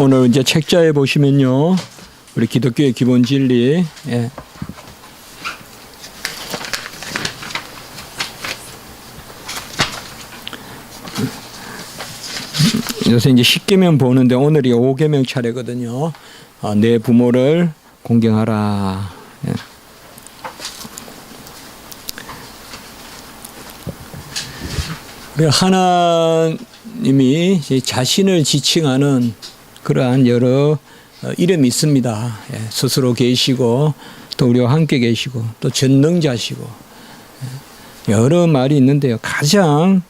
오늘 이제 책자에 보시면요, 우리 기독교의 기본 진리, 요새 이제 10계명 보는데 오늘이 5계명 차례거든요. 내 부모를 공경하라. 하나님이 자신을 지칭하는 그러한 여러 이름이 있습니다. 스스로 계시고 또 우리와 함께 계시고 또 전능자시고 여러 말이 있는데요. 가장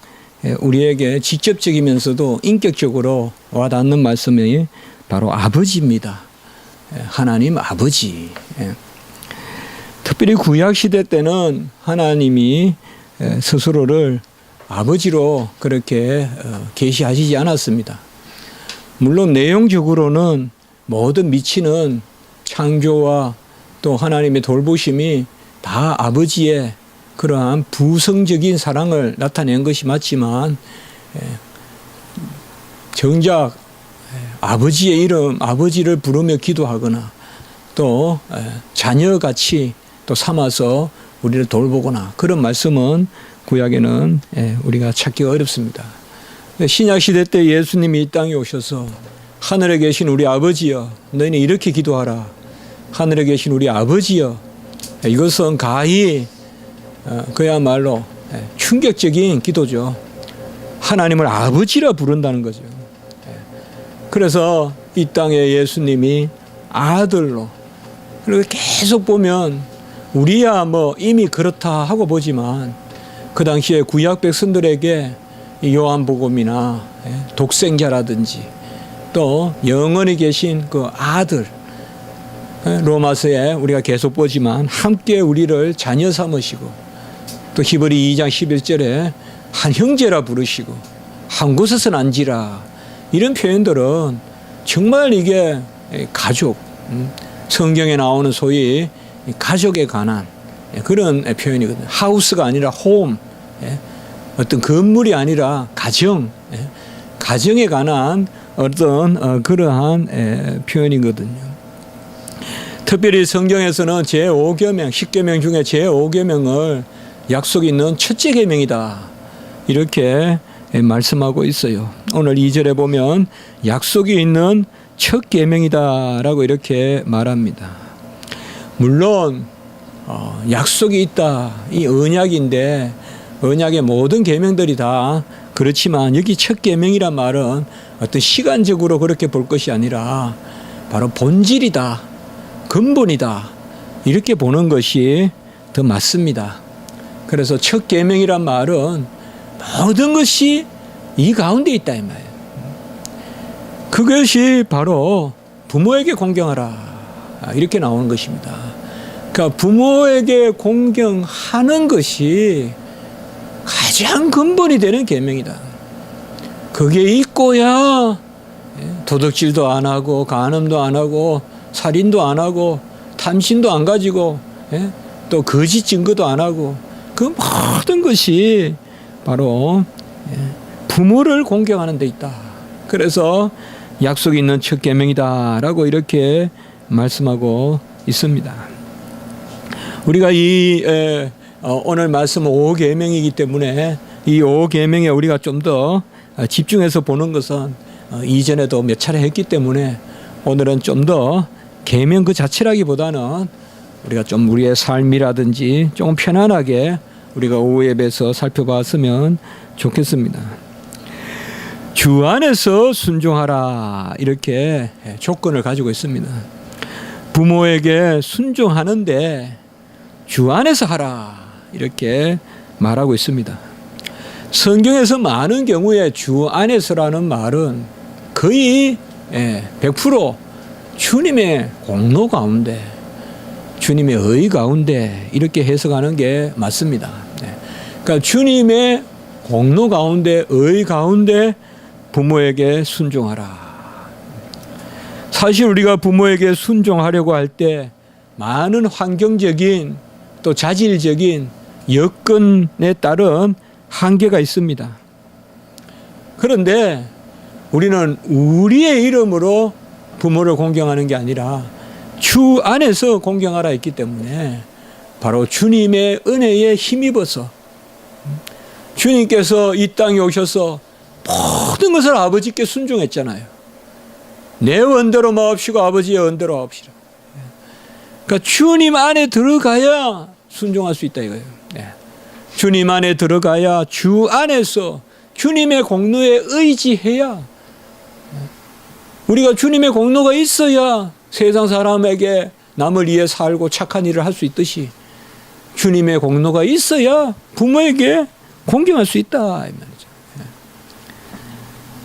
우리에게 직접적이면서도 인격적으로 와닿는 말씀이 바로 아버지입니다. 하나님 아버지. 특별히 구약시대 때는 하나님이 스스로를 아버지로 그렇게 계시하시지 않았습니다. 물론 내용적으로는 모든 미치는 창조와 또 하나님의 돌보심이 다 아버지의 그러한 부성적인 사랑을 나타낸 것이 맞지만 정작 아버지의 이름, 아버지를 부르며 기도하거나 또 자녀같이 또 삼아서 우리를 돌보거나 그런 말씀은 구약에는 우리가 찾기가 어렵습니다. 신약시대 때 예수님이 이 땅에 오셔서 하늘에 계신 우리 아버지여 너희는 이렇게 기도하라. 하늘에 계신 우리 아버지여. 이것은 가히 그야말로 충격적인 기도죠. 하나님을 아버지라 부른다는 거죠. 그래서 이 땅에 예수님이 아들로, 그리고 계속 보면 우리야 뭐 이미 그렇다 하고 보지만 그 당시에 구약 백성들에게 요한복음이나 독생자라든지 또 영원히 계신 그 아들, 로마서에 우리가 계속 보지만 함께 우리를 자녀 삼으시고 또 히브리 2장 11절에 한 형제라 부르시고 한 곳에서 난지라, 이런 표현들은 정말 이게 가족, 성경에 나오는 소위 가족에 관한 그런 표현이거든요. 하우스가 아니라 홈, 어떤 건물이 아니라 가정, 가정에 관한 어떤 그러한 표현이거든요. 특별히 성경에서는 제5계명, 10계명 중에 제5계명을 약속이 있는 첫째 계명이다, 이렇게 말씀하고 있어요. 오늘 2절에 보면 약속이 있는 첫 계명이다라고 이렇게 말합니다. 물론 약속이 있다, 이 언약인데 언약의 모든 계명들이 다 그렇지만 여기 첫 계명이란 말은 어떤 시간적으로 그렇게 볼 것이 아니라 바로 본질이다, 근본이다, 이렇게 보는 것이 더 맞습니다. 그래서 첫 계명이란 말은 모든 것이 이 가운데 있다 이 말이에요. 그것이 바로 부모에게 공경하라, 이렇게 나오는 것입니다. 그러니까 부모에게 공경하는 것이 가장 근본이 되는 계명이다. 그게 있고야 도둑질도 안 하고 간음도 안 하고 살인도 안 하고 탐심도 안 가지고 또 거짓 증거도 안 하고 그 모든 것이 바로 부모를 공경하는 데 있다. 그래서 약속이 있는 첫 계명이다라고 이렇게 말씀하고 있습니다. 우리가 이 오늘 말씀은 5계명이기 때문에 이 5계명에 우리가 좀 더 집중해서 보는 것은 이전에도 몇 차례 했기 때문에 오늘은 좀 더 계명 그 자체라기보다는 우리가 좀 우리의 삶이라든지 조금 편안하게 우리가 오후 예배에서 살펴봤으면 좋겠습니다. 주 안에서 순종하라, 이렇게 조건을 가지고 있습니다. 부모에게 순종하는데 주 안에서 하라, 이렇게 말하고 있습니다. 성경에서 많은 경우에 주 안에서라는 말은 거의 100% 주님의 공로 가운데, 주님의 의 가운데 이렇게 해석하는 게 맞습니다. 그러니까 주님의 공로 가운데, 의 가운데 부모에게 순종하라. 사실 우리가 부모에게 순종하려고 할 때 많은 환경적인 또 자질적인 여건에 따른 한계가 있습니다. 그런데 우리는 우리의 이름으로 부모를 공경하는 게 아니라 주 안에서 공경하라 했기 때문에 바로 주님의 은혜에 힘입어서 주님께서 이 땅에 오셔서 모든 것을 아버지께 순종했잖아요. 내 원대로 마옵시고 아버지의 원대로 하옵시라. 그러니까 주님 안에 들어가야 순종할 수 있다 이거예요. 주님 안에 들어가야 주 안에서 주님의 공로에 의지해야, 우리가 주님의 공로가 있어야 세상 사람에게 남을 위해 살고 착한 일을 할 수 있듯이 주님의 공로가 있어야 부모에게 공경할 수 있다 이 말이죠.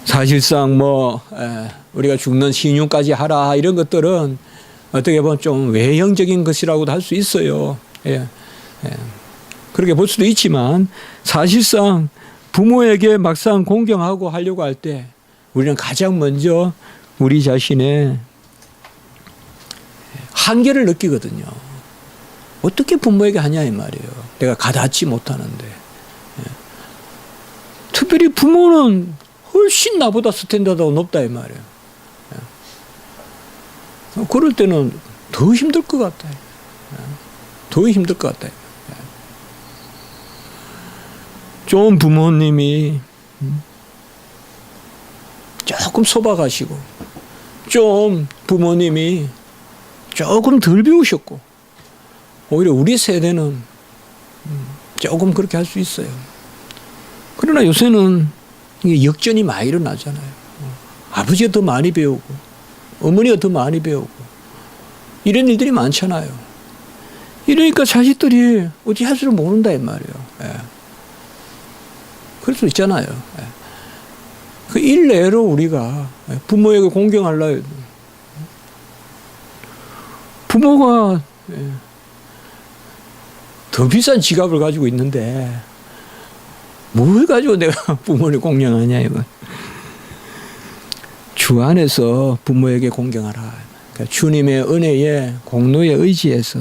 사실상 우리가 죽는 신용까지 하라 이런 것들은 어떻게 보면 좀 외형적인 것이라고도 할 수 있어요. 그렇게 볼 수도 있지만 사실상 부모에게 막상 공경하고 하려고 할 때 우리는 가장 먼저 우리 자신의 한계를 느끼거든요. 어떻게 부모에게 하냐 이 말이에요. 내가 가닿지 못하는데. 특별히 부모는 훨씬 나보다 스탠다드가 높다 이 말이에요. 그럴 때는 더 힘들 것 같아요. 더 힘들 것 같아요. 좀 부모님이 조금 소박하시고 좀 부모님이 조금 덜 배우셨고 오히려 우리 세대는 조금 그렇게 할 수 있어요. 그러나 요새는 이게 역전이 많이 일어나잖아요. 아버지가 더 많이 배우고 어머니가 더 많이 배우고 이런 일들이 많잖아요. 이러니까 자식들이 어찌 할 줄을 모른다 이 말이에요. 그럴 수 있잖아요. 그 일례로 우리가 부모에게 공경하려 해도 부모가 더 비싼 지갑을 가지고 있는데 뭘 가지고 내가 부모를 공경하냐 이거. 주 안에서 부모에게 공경하라. 그러니까 주님의 은혜에 공로에 의지해서.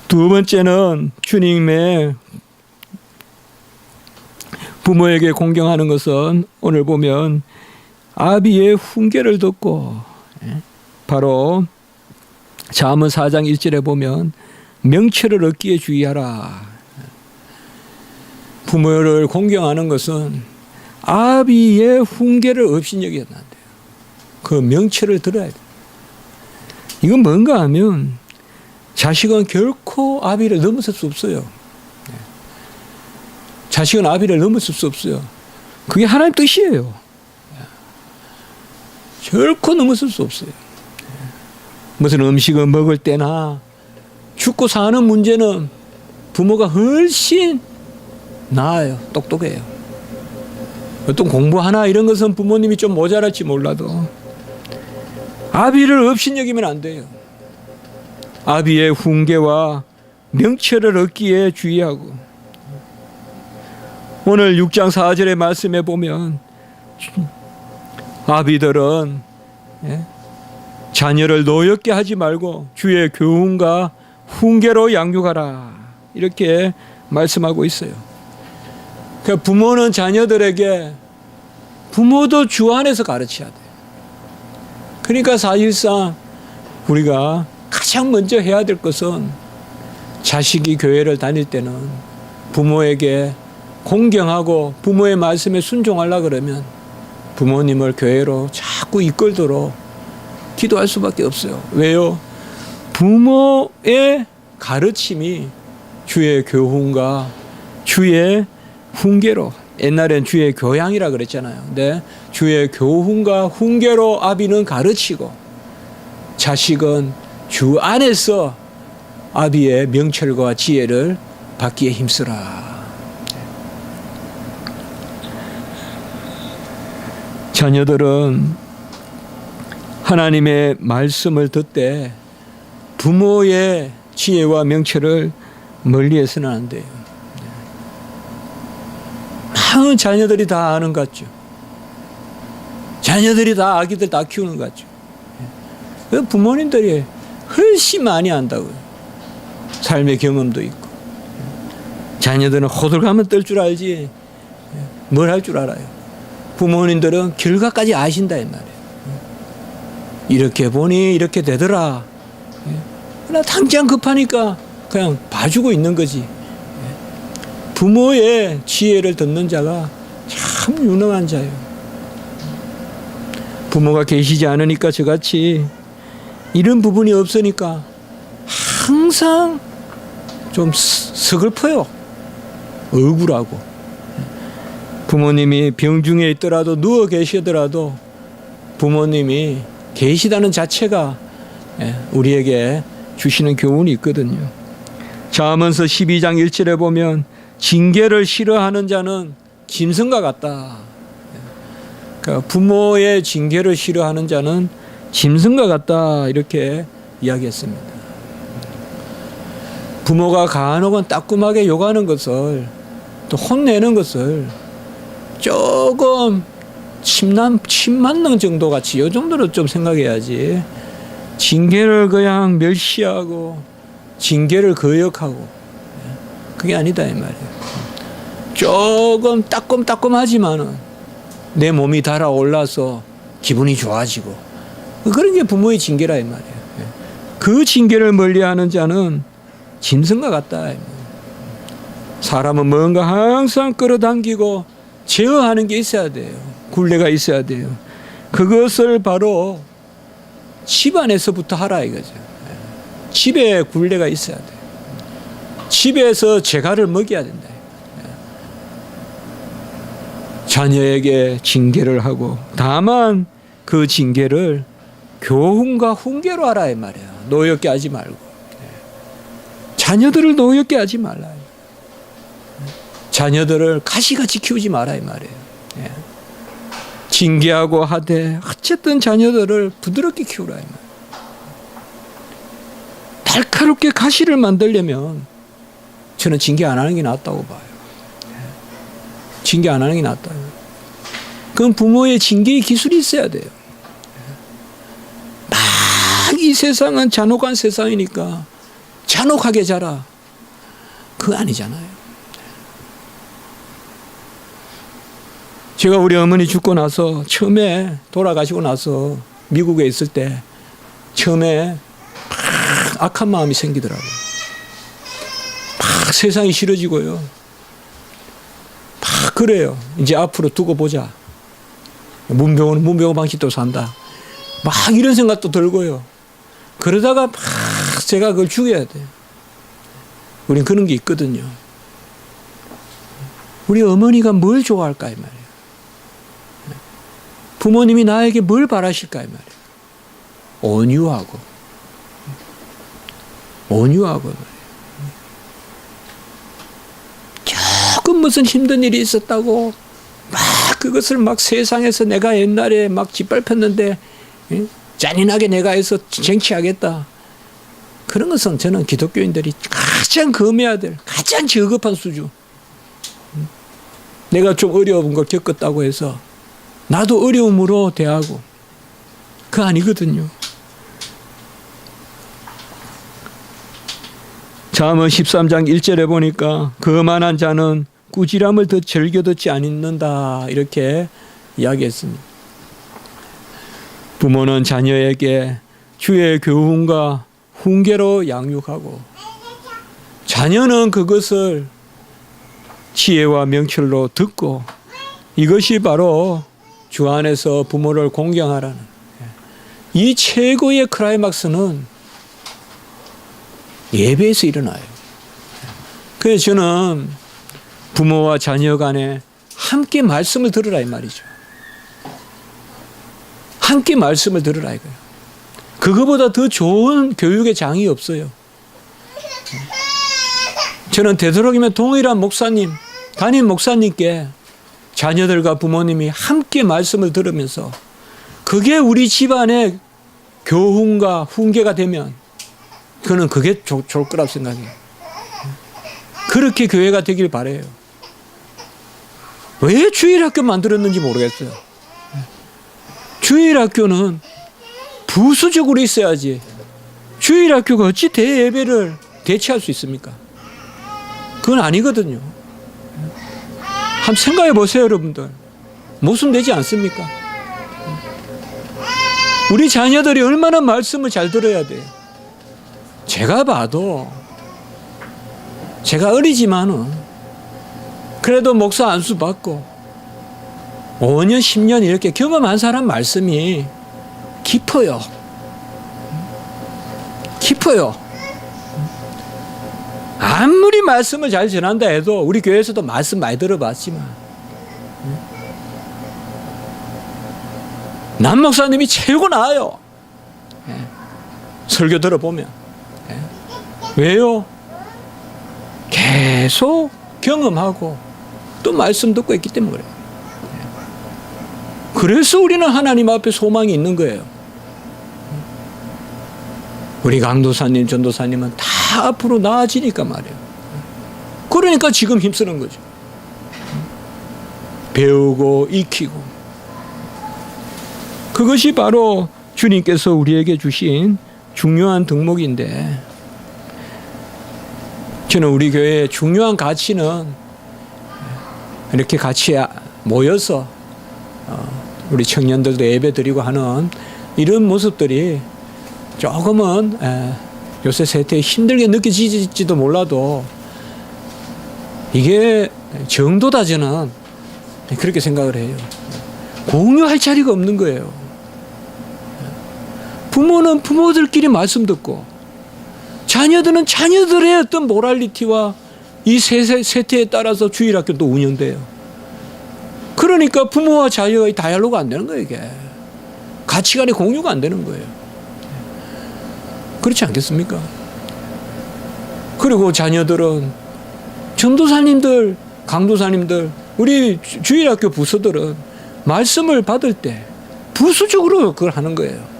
두 번째는 주님의 부모에게 공경하는 것은 오늘 보면 아비의 훈계를 듣고, 바로 잠언 4장 1절에 보면 명철을 얻기에 주의하라. 부모를 공경하는 것은 아비의 훈계를 업신여겨야 돼요. 그 명철을 들어야 돼요. 이건 뭔가 하면 자식은 결코 아비를 넘어설 수 없어요. 자식은 아비를 넘어설 수 없어요. 그게 하나님 뜻이에요. 결코 넘어설 수 없어요. 무슨 음식을 먹을 때나 죽고 사는 문제는 부모가 훨씬 나아요. 똑똑해요. 어떤 공부 하나 이런 것은 부모님이 좀 모자랄지 몰라도 아비를 업신여기면 안 돼요. 아비의 훈계와 명철을 얻기에 주의하고, 오늘 6장 4절의 말씀에 보면 아비들은 자녀를 노엽게 하지 말고 주의 교훈과 훈계로 양육하라 이렇게 말씀하고 있어요. 그러니까 부모는 자녀들에게 부모도 주 안에서 가르쳐야 돼요. 그러니까 사실상 우리가 가장 먼저 해야 될 것은 자식이 교회를 다닐 때는 부모에게 공경하고 부모의 말씀에 순종하려고 그러면 부모님을 교회로 자꾸 이끌도록 기도할 수밖에 없어요. 왜요? 부모의 가르침이 주의 교훈과 주의 훈계로, 옛날엔 주의 교양이라 그랬잖아요. 근데 주의 교훈과 훈계로 아비는 가르치고 자식은 주 안에서 아비의 명철과 지혜를 받기에 힘쓰라. 자녀들은 하나님의 말씀을 듣되 부모의 지혜와 명철을 멀리해서는 안 돼요. 많은 자녀들이 다 아는 것 같죠. 자녀들이 다 아기들 다 키우는 것 같죠. 부모님들이 훨씬 많이 안다고요. 삶의 경험도 있고. 자녀들은 호들갑만 떨 줄 알지 뭘 할 줄 알아요. 부모님들은 결과까지 아신다 이 말이에요. 이렇게 보니 이렇게 되더라. 나 당장 급하니까 그냥 봐주고 있는 거지. 부모의 지혜를 듣는 자가 참 유능한 자예요. 부모가 계시지 않으니까 저같이 이런 부분이 없으니까 항상 좀 서글퍼요. 억울하고. 부모님이 병중에 있더라도 누워 계시더라도 부모님이 계시다는 자체가 우리에게 주시는 교훈이 있거든요. 잠언서 12장 1절에 보면 징계를 싫어하는 자는 짐승과 같다. 그러니까 부모의 징계를 싫어하는 자는 짐승과 같다 이렇게 이야기했습니다. 부모가 간혹은 따끔하게 욕하는 것을 또 혼내는 것을 조금 침맞는 정도 같이 이 정도로 좀 생각해야지 징계를 그냥 멸시하고 징계를 거역하고 그게 아니다 이 말이에요. 조금 따끔따끔하지만은 내 몸이 달아올라서 기분이 좋아지고 그런 게 부모의 징계라 이 말이에요. 그 징계를 멀리하는 자는 짐승과 같다. 사람은 뭔가 항상 끌어당기고 제어하는 게 있어야 돼요. 굴레가 있어야 돼요. 그것을 바로 집안에서부터 하라 이거죠. 집에 굴레가 있어야 돼요. 집에서 재갈을 먹여야 된다. 자녀에게 징계를 하고 다만 그 징계를 교훈과 훈계로 하라 이 말이야. 노엽게 하지 말고 자녀들을 노엽게 하지 말라. 자녀들을 가시같이 키우지 마라 이 말이에요. 징계하고 하되 어쨌든 자녀들을 부드럽게 키우라 이 말이에요. 날카롭게 가시를 만들려면 저는 징계 안 하는 게 낫다고 봐요. 징계 안 하는 게 낫다. 그럼 부모의 징계의 기술이 있어야 돼요. 막 이 세상은 잔혹한 세상이니까 잔혹하게 자라. 그거 아니잖아요. 제가 우리 어머니 죽고 나서 처음에 돌아가시고 나서 미국에 있을 때 처음에 막 악한 마음이 생기더라고요. 막 세상이 싫어지고요. 막 그래요. 이제 앞으로 두고 보자. 문병호 방식도 산다. 막 이런 생각도 들고요. 그러다가 막 제가 그걸 죽여야 돼요. 우린 그런 게 있거든요. 우리 어머니가 뭘 좋아할까 이 말이에요. 부모님이 나에게 뭘 바라실까 이 말이에요. 온유하고 조금 무슨 힘든 일이 있었다고 막 그것을 막 세상에서 내가 옛날에 막 짓밟혔는데 잔인하게 내가 해서 쟁취하겠다. 그런 것은 저는 기독교인들이 가장 금해야 될 가장 저급한 수준. 내가 좀 어려운 걸 겪었다고 해서 나도 어려움으로 대하고 그거 아니거든요. 잠언 13장 1절에 보니까 거만한 자는 꾸지람을 더 즐겨 듣지 않는다 이렇게 이야기했습니다. 부모는 자녀에게 주의 교훈과 훈계로 양육하고 자녀는 그것을 지혜와 명철로 듣고 이것이 바로 주 안에서 부모를 공경하라는 이 최고의 클라이막스는 예배에서 일어나요. 그래서 저는 부모와 자녀 간에 함께 말씀을 들으라 이 말이죠. 함께 말씀을 들으라 이거예요. 그거보다 더 좋은 교육의 장이 없어요. 저는 되도록이면 동일한 목사님, 담임 목사님께 자녀들과 부모님이 함께 말씀을 들으면서 그게 우리 집안의 교훈과 훈계가 되면 그는 그게 좋을 거라고 생각해요. 그렇게 교회가 되길 바라요. 왜 주일학교 만들었는지 모르겠어요. 주일학교는 부수적으로 있어야지. 주일학교가 어찌 대예배를 대체할 수 있습니까? 그건 아니거든요. 한번 생각해 보세요, 여러분들. 모순되지 않습니까? 우리 자녀들이 얼마나 말씀을 잘 들어야 돼요. 제가 봐도 제가 어리지만은 그래도 목사 안수 받고 5년 10년 이렇게 경험한 사람 말씀이 깊어요. 깊어요. 아무리 말씀을 잘 전한다 해도 우리 교회에서도 말씀 많이 들어봤지만 남 목사님이 최고 나아요. 설교 들어보면. 왜요? 계속 경험하고 또 말씀 듣고 있기 때문에 그래요. 그래서 우리는 하나님 앞에 소망이 있는 거예요. 우리 강도사님, 전도사님은 다 앞으로 나아지니까 말이에요. 그러니까 지금 힘쓰는 거죠. 배우고 익히고. 그것이 바로 주님께서 우리에게 주신 중요한 덕목인데, 저는 우리 교회의 중요한 가치는 이렇게 같이 모여서 우리 청년들도 예배 드리고 하는 이런 모습들이 조금은 요새 세태에 힘들게 느껴질지도 몰라도 이게 정도다, 저는 그렇게 생각을 해요. 공유할 자리가 없는 거예요. 부모는 부모들끼리 말씀 듣고 자녀들은 자녀들의 어떤 모랄리티와 이 세태에 따라서 주일학교도 운영돼요. 그러니까 부모와 자녀의 다이얼로그가 안 되는 거예요. 이게 가치관의 공유가 안 되는 거예요. 그렇지 않겠습니까? 그리고 자녀들은 전도사님들, 강도사님들, 우리 주일학교 부서들은 말씀을 받을 때 부수적으로 그걸 하는 거예요.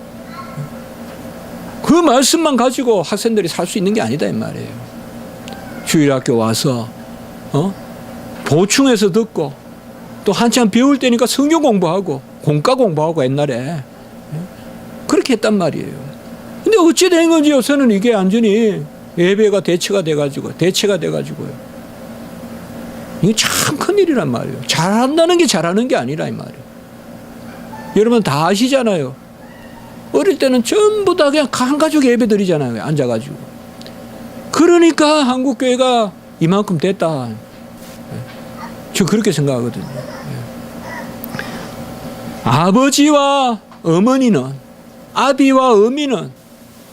그 말씀만 가지고 학생들이 살 수 있는 게 아니다 이 말이에요. 주일학교 와서 보충해서 듣고 또 한참 배울 때니까 성경 공부하고 공과 공부하고 옛날에 그렇게 했단 말이에요. 근데 어찌 된 건지 요새는 이게 완전히 예배가 대체가 돼가지고요. 이게 참 큰일이란 말이에요. 잘한다는 게 잘하는 게 아니라 이 말이에요. 여러분 다 아시잖아요. 어릴 때는 전부 다 그냥 한 가족 예배 드리잖아요. 앉아가지고. 그러니까 한국교회가 이만큼 됐다. 저 그렇게 생각하거든요. 아버지와 어머니는, 아비와 어미는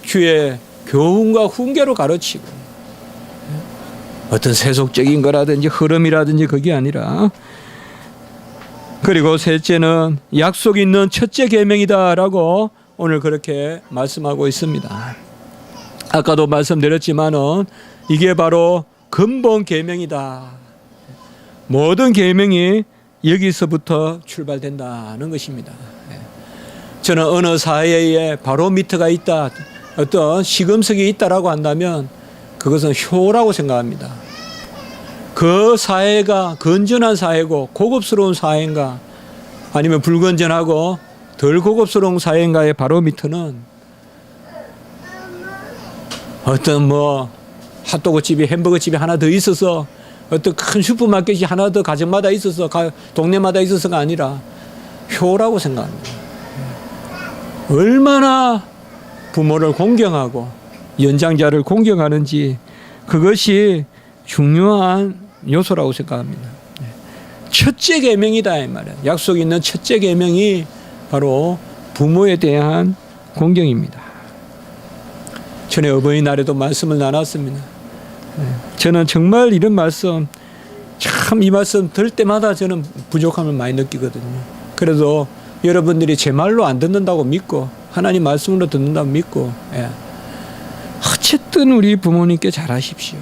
주의 교훈과 훈계로 가르치고 어떤 세속적인 거라든지 흐름이라든지 그게 아니라, 그리고 셋째는 약속 있는 첫째 계명이다라고 오늘 그렇게 말씀하고 있습니다. 아까도 말씀드렸지만은 이게 바로 근본 계명이다. 모든 계명이 여기서부터 출발된다는 것입니다. 저는 어느 사회에 바로미터가 있다, 어떤 시금석이 있다라고 한다면 그것은 효라고 생각합니다. 그 사회가 건전한 사회고 고급스러운 사회인가 아니면 불건전하고 덜 고급스러운 사회인가의 바로미터는 어떤 핫도그집이 햄버거집이 하나 더 있어서 어떤 큰 슈퍼마켓이 하나 더 가정마다 있어서 동네마다 있어서가 아니라 효라고 생각합니다. 얼마나 부모를 공경하고 연장자를 공경하는지 그것이 중요한 요소라고 생각합니다. 첫째 계명이다 이 말이에요. 약속 있는 첫째 계명이 바로 부모에 대한 공경입니다. 전에 어버이날에도 말씀을 나눴습니다. 저는 정말 이런 말씀, 참 이 말씀 들을 때마다 저는 부족함을 많이 느끼거든요. 그래도 여러분들이 제 말로 안 듣는다고 믿고 하나님 말씀으로 듣는다고 믿고 어쨌든 우리 부모님께 잘하십시오.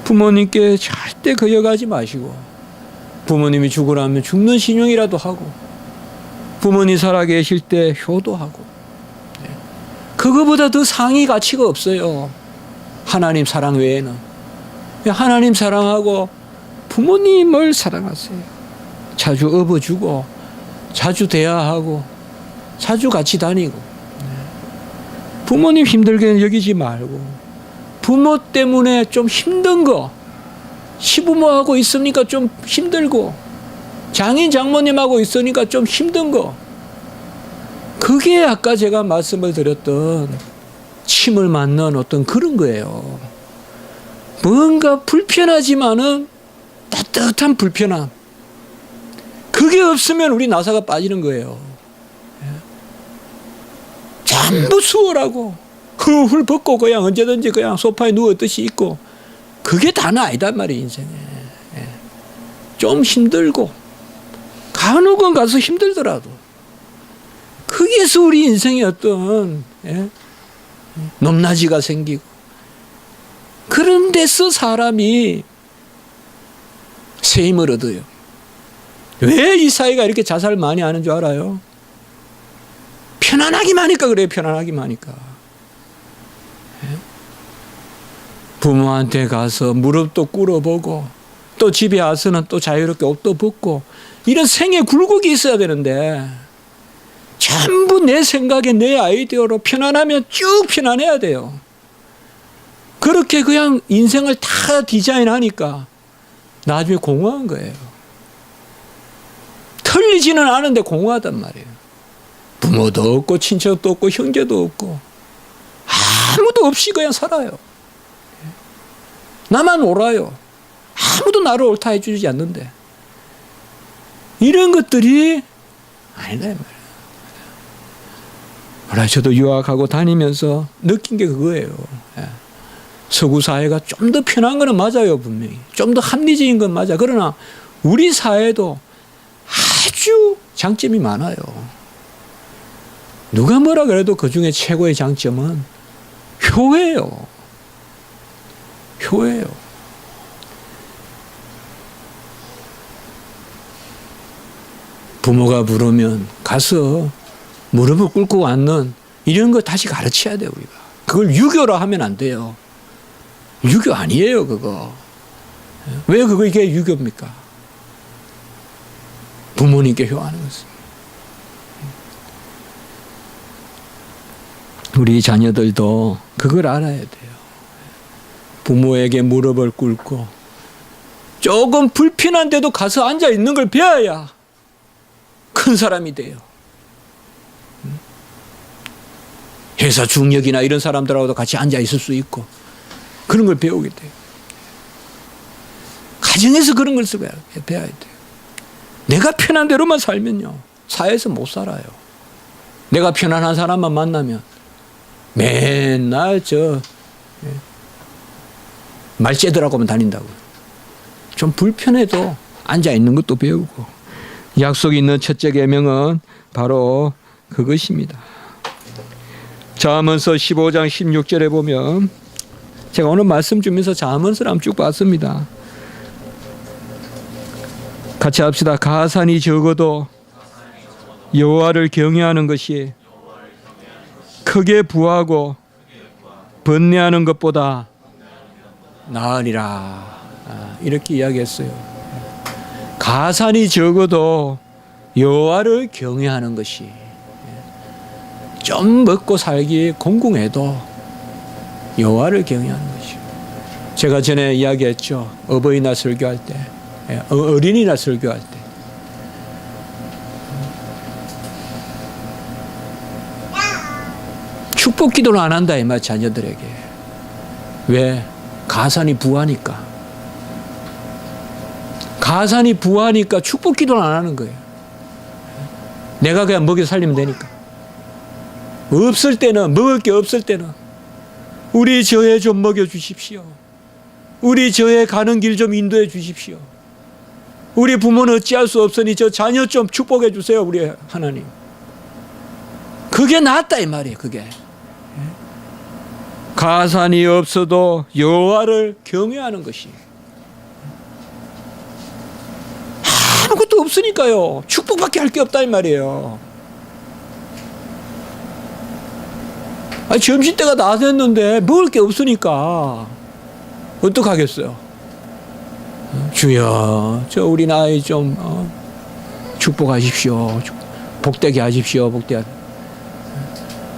부모님께 절대 거역하지 마시고 부모님이 죽으라면 죽는 신용이라도 하고 부모님 살아계실 때 효도하고 그거보다 더 상위 가치가 없어요. 하나님 사랑 외에는. 하나님 사랑하고 부모님을 사랑하세요. 자주 업어주고 자주 대화하고 자주 같이 다니고 부모님 힘들게 여기지 말고 부모 때문에 좀 힘든 거 시부모하고 있으니까 좀 힘들고 장인 장모님하고 있으니까 좀 힘든 거. 그게 아까 제가 말씀을 드렸던 침을 맞는 어떤 그런 거예요. 뭔가 불편하지만은 따뜻한 불편함. 그게 없으면 우리 나사가 빠지는 거예요. 전부 수월하고 훌훌 벗고 그냥 언제든지 그냥 소파에 누웠듯이 있고 그게 다는 아니단 말이에요. 인생에. 좀 힘들고 간혹은 가서 힘들더라도 거기에서 우리 인생의 어떤 높낮이가 생기고 그런 데서 사람이 새 힘을 얻어요. 왜 이 사회가 이렇게 자살을 많이 하는 줄 알아요? 편안하기만 하니까 그래요. 편안하기만 하니까. 부모한테 가서 무릎도 꿇어보고 또 집에 와서는 또 자유롭게 옷도 벗고 이런 생애 굴곡이 있어야 되는데 전부 내 생각에 내 아이디어로 편안하면 쭉 편안해야 돼요. 그렇게 그냥 인생을 다 디자인하니까 나중에 공허한 거예요. 틀리지는 않은데 공허하단 말이에요. 부모도 없고 친척도 없고 형제도 없고 아무도 없이 그냥 살아요. 나만 옳아요. 아무도 나를 옳다 해주지 않는데 이런 것들이 아니다 이 말이에요. 저도 유학하고 다니면서 느낀 게 그거예요. 서구 사회가 좀 더 편한 거는 맞아요. 분명히 좀 더 합리적인 건 맞아. 그러나 우리 사회도 아주 장점이 많아요. 누가 뭐라 그래도 그중에 최고의 장점은 효예요. 효예요. 부모가 부르면 가서 무릎을 꿇고 앉는 이런 거 다시 가르쳐야 돼요. 우리가 그걸 유교라 하면 안 돼요. 유교 아니에요. 그거 왜 그거 이게 유교입니까? 부모님께 효하는 것은 우리 자녀들도 그걸 알아야 돼요. 부모에게 무릎을 꿇고 조금 불편한데도 가서 앉아 있는 걸 배워야 큰 사람이 돼요. 회사 중역이나 이런 사람들하고도 같이 앉아 있을 수 있고 그런 걸 배우게 돼요. 가정에서 그런 걸 배워야 돼요. 내가 편한 대로만 살면요 사회에서 못 살아요. 내가 편안한 사람만 만나면 맨날 말재들하고만 다닌다고요. 좀 불편해도 앉아 있는 것도 배우고 약속이 있는 첫째 계명은 바로 그것입니다. 잠언서 15장 16절에 보면 제가 오늘 말씀 주면서 잠언서를 한번 쭉 봤습니다. 같이 합시다. 가산이 적어도 여호와를 경외하는 것이 크게 부하고 번뇌하는 것보다 나으리라. 이렇게 이야기했어요. 가산이 적어도 여호와를 경외하는 것이 좀 먹고 살기 공공해도 여호와를 경외하는 것이. 제가 전에 이야기했죠. 어버이날 설교할 때, 어린이날 설교할 때 축복 기도를 안 한다 이 말 자녀들에게. 왜? 가산이 부하니까. 가산이 부하니까 축복 기도를 안 하는 거예요. 내가 그냥 먹여 살리면 되니까. 없을 때는, 먹을 게 없을 때는 우리 저애 좀 먹여 주십시오. 우리 저애 가는 길 좀 인도해 주십시오. 우리 부모는 어찌할 수 없으니 저 자녀 좀 축복해 주세요. 우리 하나님. 그게 낫다 이 말이에요. 그게. 가산이 없어도 여호와를 경외하는 것이. 아무것도 없으니까요. 축복밖에 할 게 없다 이 말이에요. 점심때가 다 됐는데 먹을 게 없으니까 어떡하겠어요? 주여, 저 우리 나이 좀 축복하십시오. 복되게 하십시오. 복되게.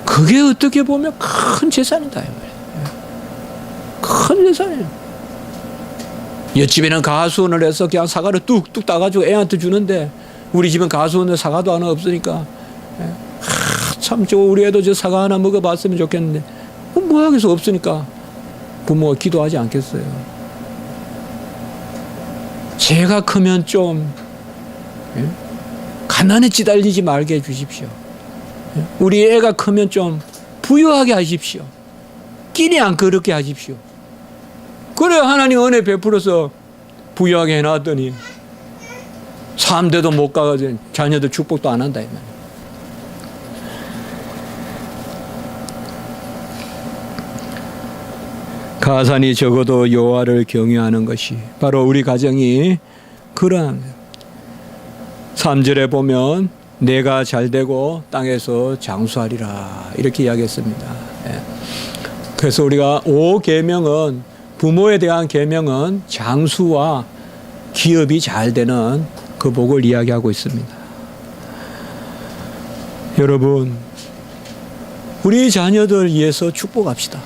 그게 어떻게 보면 큰 재산이다. 큰 재산이에요. 옆집에는 가수원을 해서 그냥 사과를 뚝뚝 따가지고 애한테 주는데 우리 집은 가수원에 사과도 하나 없으니까 참 우리 애도 저 사과 하나 먹어봤으면 좋겠는데 뭐 하겠어 없으니까 부모가 기도하지 않겠어요. 제가 크면 좀 가난에 찌달리지 말게 해주십시오. 우리 애가 크면 좀 부유하게 하십시오. 끼니 안 그렇게 하십시오. 그래 하나님 은혜 베풀어서 부유하게 해놨더니 3대도 못 가가지고 자녀들 축복도 안 한다 이 말이야. 가산이 적어도 여호와를 경외하는 것이 바로 우리 가정이 그러한 3절에 보면 내가 잘되고 땅에서 장수하리라 이렇게 이야기했습니다. 그래서 우리가 5계명은 부모에 대한 계명은 장수와 기업이 잘 되는 그 복을 이야기하고 있습니다. 여러분 우리 자녀들 위해서 축복합시다.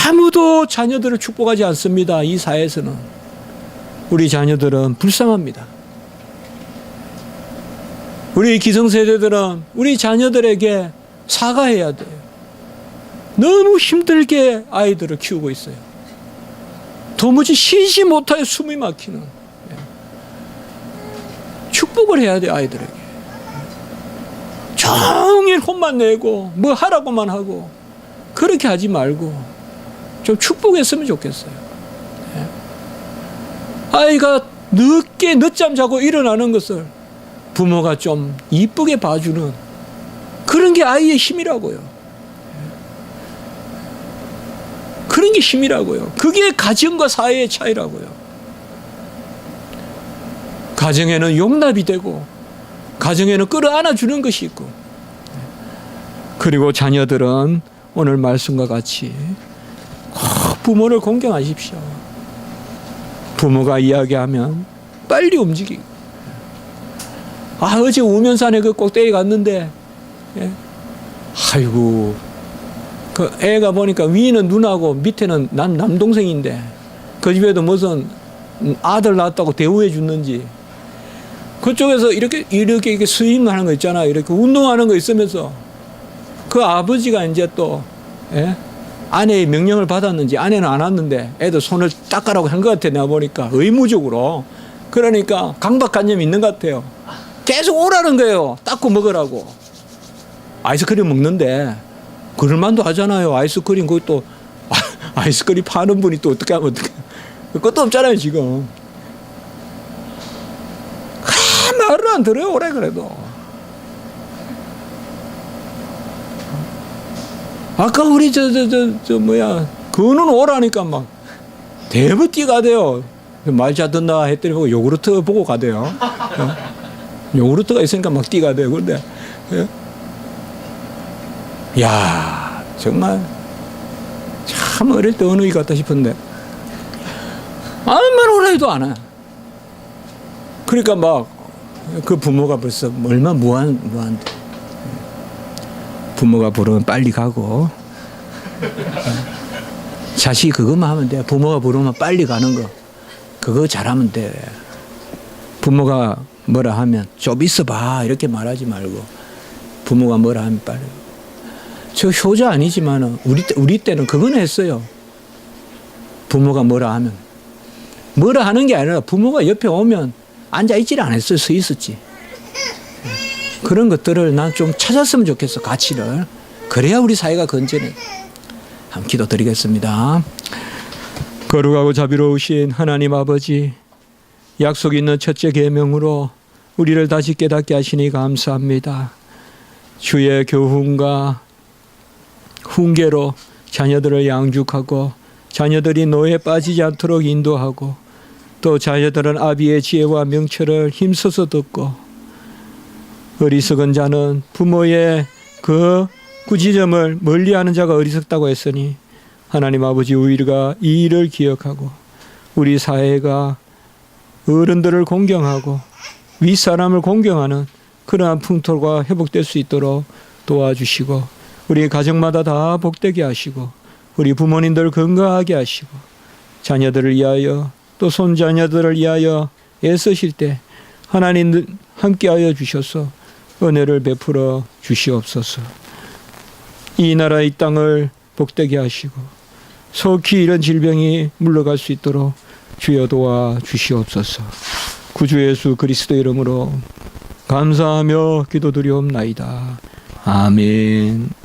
아무도 자녀들을 축복하지 않습니다. 이 사회에서는. 우리 자녀들은 불쌍합니다. 우리 기성세대들은 우리 자녀들에게 사과해야 돼요. 너무 힘들게 아이들을 키우고 있어요. 도무지 쉬지 못하여 숨이 막히는. 축복을 해야 돼요. 아이들에게. 종일 혼만 내고 뭐 하라고만 하고 그렇게 하지 말고 좀 축복했으면 좋겠어요. 아이가 늦잠 자고 일어나는 것을 부모가 좀 이쁘게 봐주는 그런 게 아이의 힘이라고요. 그런 게 힘이라고요. 그게 가정과 사회의 차이라고요. 가정에는 용납이 되고 가정에는 끌어안아주는 것이 있고 그리고 자녀들은 오늘 말씀과 같이 부모를 공경하십시오. 부모가 이야기하면 빨리 움직이고 어제 우면산에 그 꼭대기 갔는데 아이고 그 애가 보니까 위는 누나고 밑에는 남동생인데 그 집에도 무슨 아들 낳았다고 대우해 줬는지 그쪽에서 이렇게 스윙하는 거 있잖아요. 이렇게 운동하는 거 있으면서 그 아버지가 이제 또 아내의 명령을 받았는지 아내는 안 왔는데 애들 손을 닦으라고 한 것 같아. 내가 보니까 의무적으로. 그러니까 강박관념이 있는 것 같아요. 계속 오라는 거예요. 닦고 먹으라고. 아이스크림 먹는데 그럴만도 하잖아요. 아이스크림 그것도 아이스크림 파는 분이 또 어떻게 하면 어떡해. 그것도 없잖아요 지금. 말을 안 들어요. 오래 그래도. 아까 우리 그는 오라니까 막 대부 뛰가대요. 말 잘 듣나 했더니 보고 요구르트 보고 가대요. 요구르트가 있으니까 막 뛰가대요. 그런데 야 정말 참 어릴 때 어느 이 같다 싶은데 아무 말 오라 해도 안 해. 그러니까 막 그 부모가 벌써 얼마나 무한데 부모가 부르면 빨리 가고 자식이 그것만 하면 돼. 부모가 부르면 빨리 가는 거 그거 잘하면 돼. 부모가 뭐라 하면 좀 있어봐 이렇게 말하지 말고 부모가 뭐라 하면 빨리. 저 효자 아니지만 우리 때는 그건 했어요. 부모가 뭐라 하면 뭐라 하는 게 아니라 부모가 옆에 오면 앉아있지를 않았어요. 서 있었지. 그런 것들을 난 좀 찾았으면 좋겠어. 가치를. 그래야 우리 사회가 건전해. 한번 기도드리겠습니다. 거룩하고 자비로우신 하나님 아버지, 약속 있는 첫째 계명으로 우리를 다시 깨닫게 하시니 감사합니다. 주의 교훈과 훈계로 자녀들을 양육하고 자녀들이 노예에 빠지지 않도록 인도하고 또 자녀들은 아비의 지혜와 명철을 힘써서 듣고 어리석은 자는 부모의 그 꾸지점을 멀리하는 자가 어리석다고 했으니 하나님 아버지 우리가 이 일을 기억하고 우리 사회가 어른들을 공경하고 윗사람을 공경하는 그러한 풍토가 회복될 수 있도록 도와주시고 우리 가정마다 다 복되게 하시고 우리 부모님들 건강하게 하시고 자녀들을 위하여 또 손자녀들을 위하여 애쓰실 때 하나님 함께하여 주셔서 은혜를 베풀어 주시옵소서. 이 나라 이 땅을 복되게 하시고 속히 이런 질병이 물러갈 수 있도록 주여 도와 주시옵소서. 구주 예수 그리스도 이름으로 감사하며 기도드리옵나이다. 아멘.